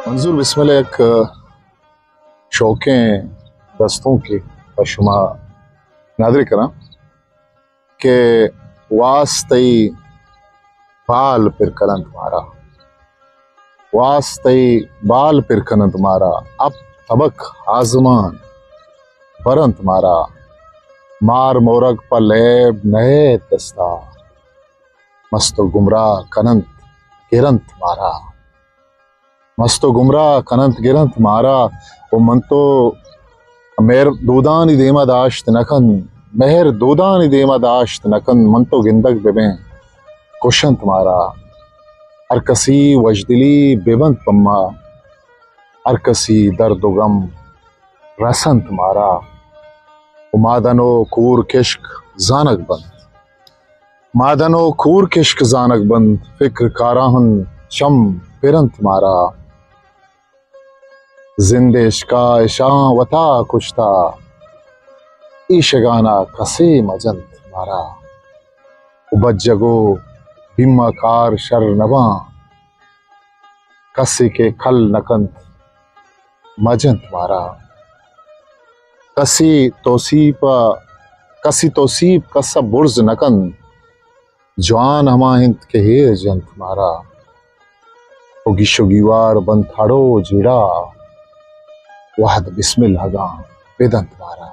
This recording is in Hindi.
मंजूर बिस्मिल्लाह एक शौक़ें दस्तों की बशुमा नादरी करा के वास्तई बाल पिर कनंत मारा, वास्तई बाल पिर कनंत मारा, अब तबक आजमान बरंत मारा, मार मोरग पर लेब नए दस्ता, मस्तो गुमराह कनंत गिरंत मारा, मस्तो गुमराह कनंत गिरंत मारा। वो मन तो मेहर दूदानी देमा दाश्त नकन, मेहर दूदानी देमा दाश्त नकन, मन तो गिंदक बेबें कुशंत मारा। हर कसी वजदिली बेबंत पम्मा, हर कसी दर्द गम रसंत मारा। मादनो कूर किश्क जानक बंद, मादनो कूर किश्क जानक बंद, फिक्र काराहन चम पिरंत मारा। जिंदेश का इशा वता कुश्ता, ईशगाना कसे मजंत मारा। उबज्जगो बिम्मा कार शर नबा, कसी के खल नकंत मजंत मारा। कसी तोसीब कसा बुर्ज नकन, जवान हमाहिंत के हेर जंत मारा। उगिशुगीवार बंथाड़ो जीड़ा, वहद बिस्मिल हगा बेदंत मारा।